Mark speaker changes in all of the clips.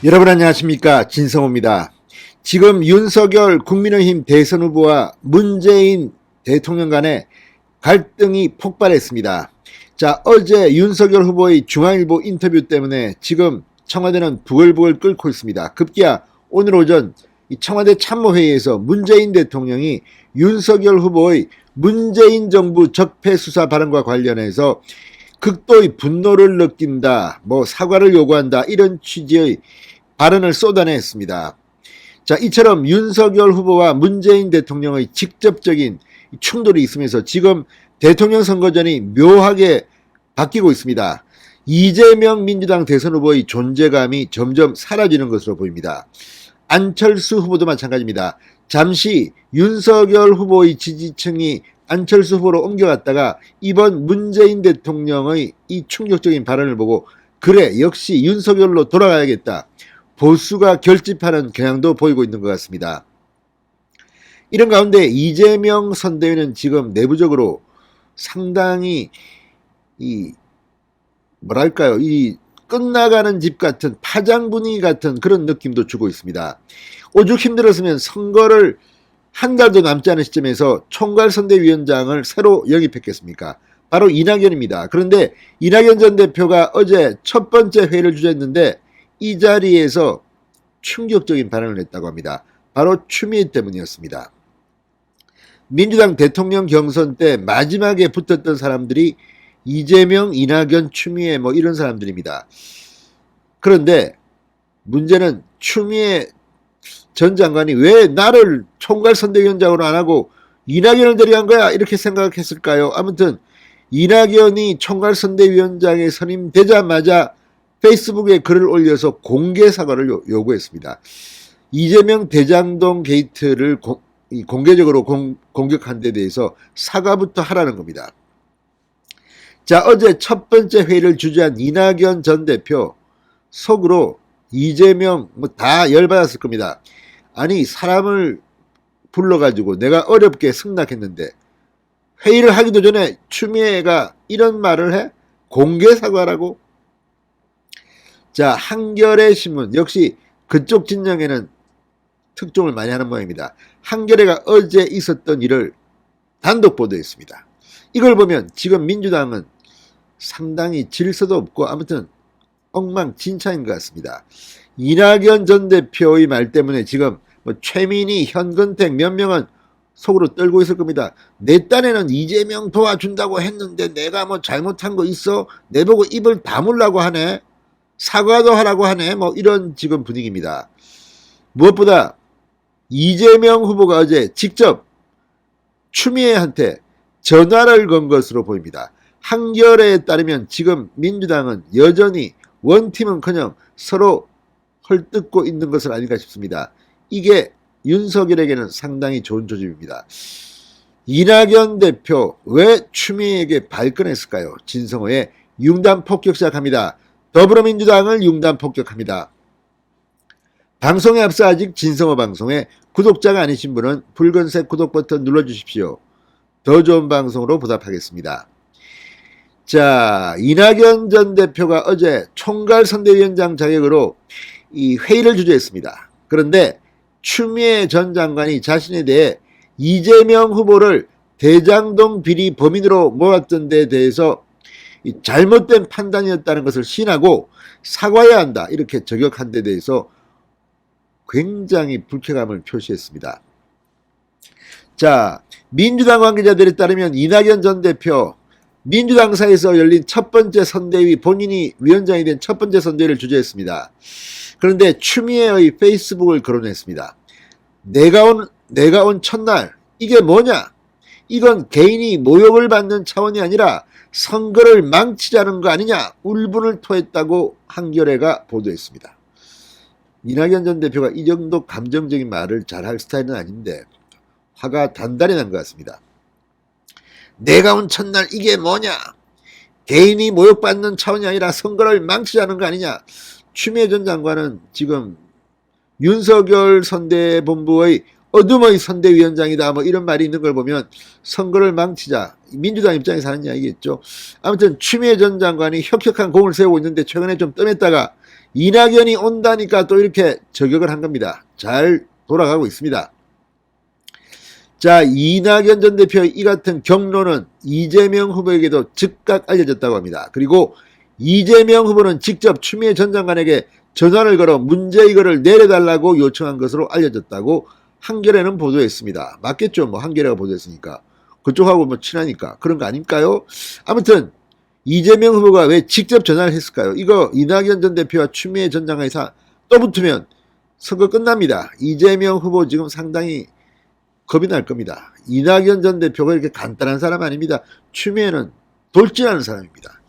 Speaker 1: 여러분 안녕하십니까, 진성호입니다. 지금 윤석열 국민의힘 대선 후보와 문재인 대통령 간의 갈등이 폭발했습니다. 자, 어제 윤석열 후보의 중앙일보 인터뷰 때문에 지금 청와대는 부글부글 끓고 있습니다. 급기야 오늘 오전 청와대 참모회의에서 문재인 대통령이 윤석열 후보의 문재인 정부 적폐 수사 발언과 관련해서 극도의 분노를 느낀다, 사과를 요구한다, 이런 취지의 발언을 쏟아냈습니다. 자, 이처럼 윤석열 후보와 문재인 대통령의 직접적인 충돌이 있으면서 지금 대통령 선거전이 묘하게 바뀌고 있습니다. 이재명 민주당 대선 후보의 존재감이 점점 사라지는 것으로 보입니다. 안철수 후보도 마찬가지입니다. 잠시 윤석열 후보의 지지층이 안철수 후보로 옮겨갔다가 이번 문재인 대통령의 이 충격적인 발언을 보고 그래, 역시 윤석열로 돌아가야겠다, 보수가 결집하는 경향도 보이고 있는 것 같습니다. 이런 가운데 이재명 선대위는 지금 내부적으로 상당히 이 끝나가는 집 같은 파장 분위기 같은 그런 느낌도 주고 있습니다. 오죽 힘들었으면 선거를 한 달도 남지 않은 시점에서 총괄선대위원장을 새로 영입했겠습니까? 바로 이낙연입니다. 그런데 이낙연 전 대표가 어제 첫 번째 회의를 주재했는데 이 자리에서 충격적인 발언을 했다고 합니다. 바로 추미애 때문이었습니다. 민주당 대통령 경선 때 마지막에 붙었던 사람들이 이재명, 이낙연, 추미애 이런 사람들입니다. 그런데 문제는 추미애 전 장관이 왜 나를 총괄선대위원장으로 안 하고 이낙연을 데려간 거야, 이렇게 생각했을까요? 아무튼 이낙연이 총괄선대위원장에 선임되자마자 페이스북에 글을 올려서 공개 사과를 요구했습니다. 이재명 대장동 게이트를 공개적으로 공격한 데 대해서 사과부터 하라는 겁니다. 자, 어제 첫 번째 회의를 주재한 이낙연 전 대표 속으로 이재명 다 열받았을 겁니다. 아니, 사람을 불러가지고 내가 어렵게 승낙했는데 회의를 하기도 전에 추미애가 이런 말을 해? 공개 사과라고? 자, 한겨레 신문, 역시 그쪽 진영에는 특종을 많이 하는 모양입니다. 한겨레가 어제 있었던 일을 단독 보도했습니다. 이걸 보면 지금 민주당은 상당히 질서도 없고 아무튼 엉망진창인 것 같습니다. 이낙연 전 대표의 말 때문에 지금 최민희, 현근택 몇 명은 속으로 떨고 있을 겁니다. 내 딴에는 이재명 도와준다고 했는데 내가 잘못한 거 있어? 내보고 입을 다물라고 하네? 사과도 하라고 하네? 이런 지금 분위기입니다. 무엇보다 이재명 후보가 어제 직접 추미애한테 전화를 건 것으로 보입니다. 한겨레에 따르면 지금 민주당은 여전히 원팀은커녕 서로 헐뜯고 있는 것은 아닌가 싶습니다. 이게 윤석열에게는 상당히 좋은 조짐입니다. 이낙연 대표 왜 추미애에게 발끈했을까요? 진성호의 융단 폭격 시작합니다. 더불어민주당을 융단 폭격합니다. 방송에 앞서 아직 진성호 방송에 구독자가 아니신 분은 붉은색 구독 버튼 눌러주십시오. 더 좋은 방송으로 보답하겠습니다. 자, 이낙연 전 대표가 어제 총괄선대위원장 자격으로 이 회의를 주재했습니다. 그런데 추미애 전 장관이 자신에 대해 이재명 후보를 대장동 비리 범인으로 몰았던 데 대해서 잘못된 판단이었다는 것을 시인하고 사과해야 한다, 이렇게 저격한 데 대해서 굉장히 불쾌감을 표시했습니다. 자, 민주당 관계자들에 따르면 이낙연 전 대표 민주당사에서 열린 첫 번째 선대위, 본인이 위원장이 된 첫 번째 선대위를 주재했습니다. 그런데 추미애의 페이스북을 거론했습니다. 내가 온 첫날 이게 뭐냐? 이건 개인이 모욕을 받는 차원이 아니라 선거를 망치자는 거 아니냐? 울분을 토했다고 한겨레가 보도했습니다. 이낙연 전 대표가 이 정도 감정적인 말을 잘할 스타일은 아닌데 화가 단단히 난 것 같습니다. 내가 온 첫날 이게 뭐냐? 개인이 모욕받는 차원이 아니라 선거를 망치자는 거 아니냐? 추미애 전 장관은 지금 윤석열 선대본부의 어둠의 선대위원장이다, 이런 말이 있는 걸 보면 선거를 망치자, 민주당 입장에서 하는 이야기겠죠. 아무튼 추미애 전 장관이 혁혁한 공을 세우고 있는데 최근에 좀 뜸했다가 이낙연이 온다니까 또 이렇게 저격을 한 겁니다. 잘 돌아가고 있습니다. 자, 이낙연 전 대표의 이 같은 경로는 이재명 후보에게도 즉각 알려졌다고 합니다. 그리고 이재명 후보는 직접 추미애 전 장관에게 전화를 걸어 문제 이거를 내려달라고 요청한 것으로 알려졌다고 한겨레는 보도했습니다. 맞겠죠? 뭐 한겨레가 보도했으니까. 그쪽하고 뭐 친하니까. 그런 거 아닐까요? 아무튼 이재명 후보가 왜 직접 전화를 했을까요? 이거 이낙연 전 대표와 추미애 전 장관이 또 붙으면 선거 끝납니다. 이재명 후보 지금 상당히 겁이 날 겁니다. 이낙연 전 대표가 이렇게 간단한 사람 아닙니다. 추미애는 돌진하는 사람입니다.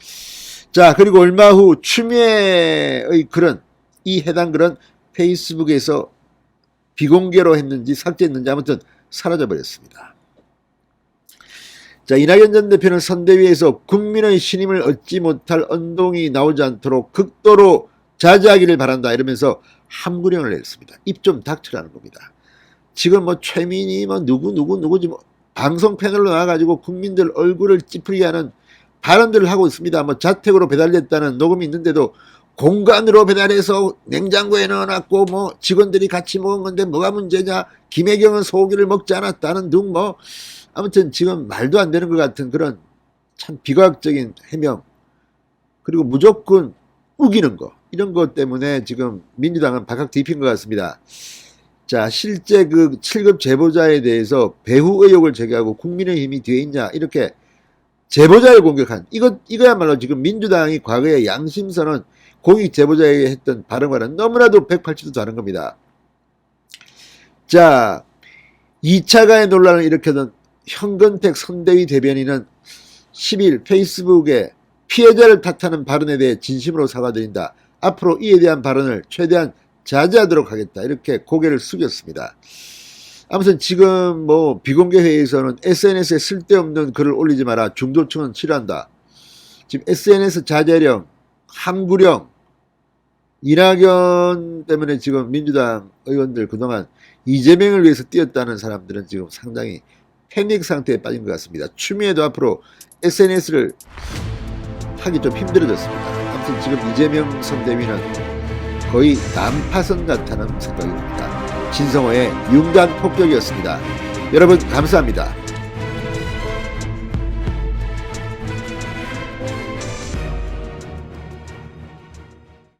Speaker 1: 자, 그리고 얼마 후 추미애의 글은, 이 해당 글은 페이스북에서 비공개로 했는지 삭제했는지 아무튼 사라져버렸습니다. 자, 이낙연 전 대표는 선대위에서 국민의 신임을 얻지 못할 언동이 나오지 않도록 극도로 자제하기를 바란다 이러면서 함구령을 냈습니다. 입 좀 닥치라는 겁니다. 지금 뭐 최민희 뭐 누구 지금 방송 패널로 나와가지고 국민들 얼굴을 찌푸리게 하는 발언들을 하고 있습니다. 뭐 자택으로 배달됐다는 녹음이 있는데도 공간으로 배달해서 냉장고에 넣어놨고 뭐 직원들이 같이 먹은 건데 뭐가 문제냐, 김혜경은 소고기를 먹지 않았다는 등 뭐 아무튼 지금 말도 안 되는 것 같은 그런 참 비과학적인 해명, 그리고 무조건 우기는 거, 이런 것 때문에 지금 민주당은 발칵 뒤핀 것 같습니다. 자, 실제 그 7급 제보자에 대해서 배후 의혹을 제기하고 국민의힘이 뒤에 있냐 이렇게 제보자를 공격한, 이거야말로 지금 민주당이 과거에 양심선언 공익 제보자에게 했던 발언과는 너무나도 180도 다른 겁니다. 자, 2차 가해 논란을 일으켰던 현근택 선대위 대변인은 10일 페이스북에 피해자를 탓하는 발언에 대해 진심으로 사과드린다. 앞으로 이에 대한 발언을 최대한 자제하도록 하겠다. 이렇게 고개를 숙였습니다. 아무튼 지금 뭐 비공개 회의에서는 SNS에 쓸데없는 글을 올리지 마라. 중도층은 싫어한다. 지금 SNS 자제령, 함구령, 이낙연 때문에 지금 민주당 의원들 그동안 이재명을 위해서 뛰었다는 사람들은 지금 상당히 패닉 상태에 빠진 것 같습니다. 추미애도 앞으로 SNS를 하기 좀 힘들어졌습니다. 아무튼 지금 이재명 선대위는 거의 난파선 같다는 생각이 듭니다. 진성호의 윤간 폭격이었습니다. 여러분 감사합니다.